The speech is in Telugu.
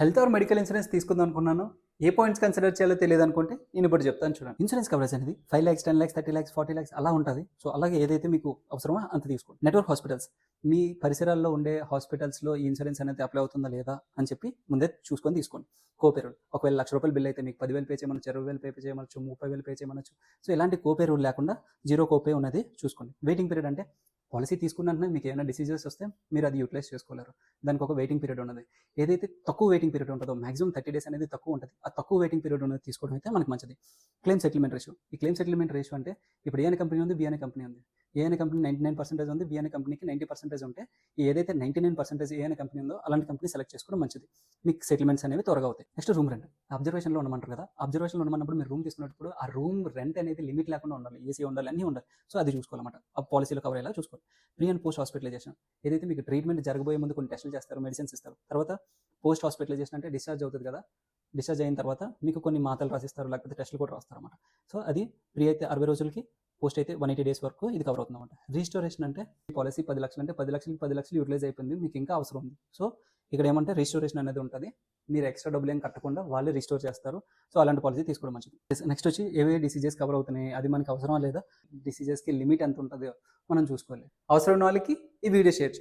హెల్త్ ఆర్ మెడికల్ ఇన్సూరెన్స్ తీసుకుందాం అనుకున్నాను. ఏ పాయింట్స్ కన్సిడర్ చేయాలో తెలియదనుకుంటే నేను ఇప్పుడు చెప్తాను చూడండి. ఇన్సూరెన్స్ కవరేజ్ అనేది 5 లాక్స్, 10 లాక్స్, 30 లాక్స్, 40 లాక్స్ అలా ఉంటది. సో, అలాగే ఏదైతే మీకు అవసరమో అంత తీసుకోండి. నెట్వర్క్ హాస్పిటల్స్, మీ పరిసరాల్లో ఉండే హాస్పిటల్స్‌లో ఈ ఇన్సూరెన్స్ అనేది అప్లై అవుతుందా లేదా అని చెప్పి ముందే చూసుకొని తీసుకోండి. కోపే రూల్, ఒకవేళ ₹1,00,000 బిల్ అయితే మీకు 10,000 పే చేయమనొచ్చు, 20,000 పే చేయమనొచ్చు, 30,000 పే చేయమనొచ్చు. సో, ఇలాంటి కోపే రూల్ లేకుండా జీరో కోపే ఉన్నది చూసుకోండి. వెయిటింగ్ పీరియడ్ అంటే పాలసీ తీసుకున్న వెంటనే మీకు ఏమైనా డిసీజెస్ వస్తే మీరు అది యూటిలైజ్ చేసుకోలేరు. దానికి ఒక వెయిటింగ్ పీరియడ్ ఉన్నది. ఏదైతే తక్కువ వెయిటింగ్ పీరియడ్ ఉంటుందో, మాక్సిమం 30 డేస్ అనేది తక్కువ ఉంటుంది. ఆ తక్కువ వెయిటింగ్ పీరియడ్ ఉన్నది తీసుకోవడం అయితే మనకు మంచిది. క్లెయిమ్ సెటిల్మెంట్ రేషియో, ఈ క్లెయిమ్ సెటిల్మెంట్ రేషియో అంటే ఇప్పుడు ఏ అనే కంపెనీ ఉంది, బి అనే కంపెనీ ఉంది. ఏ అనే కంపెనీ 99% ఉంది, బి అనే కంపెనీకి 90% ఉంటే ఏదైతే 99% ఏ అనే కంపెనీ ఉందో అలాంటి కంపెనీ సెలెక్ట్ చేసుకోవడం మంచిది. మీకు సెటిల్మెంట్స్ అనేవి త్వరగా అవుతాయి. నెక్స్ట్ రూమ్ రెంట్, అబ్జర్వేషన్లో ఉండమంటారు కదా. అబ్జర్వేషన్లో ఉండమన్నప్పుడు మీరు రూమ్ తీసుకున్నప్పుడు ఆ రూమ్ రెంట్ అనేది లిమిట్ లేకుండా ఉండాలి. ఏసీ ఉండాలి, అన్నీ ఉండాలి. సో, అది చూసుకోవాలన్నమాట. ఆ పాలసీలో కవర్ అయ్యేలా చూసుకోవాలి. ప్రీ అండ్ పోస్ట్ హాస్పిటలైజేషన్, ఏదైతే మీకు ట్రీట్మెంట్ జరగబోయే ముందు కొన్ని టెస్టులు చేస్తారు, మెడిసిన్స్ ఇస్తారు. తర్వాత పోస్ట్ హాస్పిటలైజేషన్ అంటే డిశ్చార్జ్ అవుతుంది కదా. డిశ్చార్జ్ అయిన తర్వాత మీకు కొన్ని మాతలు రాసిస్తారు, లేకపోతే టెస్టులు కూడా రాస్తారన్నమాట. సో, అది ప్రీ అయితే 60 రోజులకి, పోస్ట్ అయితే 180 డేస్ వరకు ఇది కవర్ అవుతుందన్నమాట. రిజిస్టోరేషన్ అంటే ఈ పాలసీ 10 లక్షలు అంటే 10 లక్షలకి 10 లక్షలు యూటిలైజ్ అయిపోయింది, మీకు ఇంకా అవసరం ఉంది. సో, ఇక్కడ ఏమంటే రిజిస్టోరేషన్ అనేది ఉంటుంది. మీరు ఎక్స్ట్రా డబ్బులు ఏం కట్టకుండా వాళ్ళే రిస్టోర్ చేస్తారు. సో, అలాంటి పాలసీ తీసుకోవడం మంచిది. నెక్స్ట్ వచ్చి ఏవే డిసీజెస్ కవర్ అవుతున్నాయి, అది మనకి అవసరమా లేదా, డిసీజెస్కి లిమిట్ ఎంత ఉంటుందో మనం చూసుకోవాలి. అవసరం ఉన్న వాళ్ళకి ఈ వీడియో షేర్ చేయండి.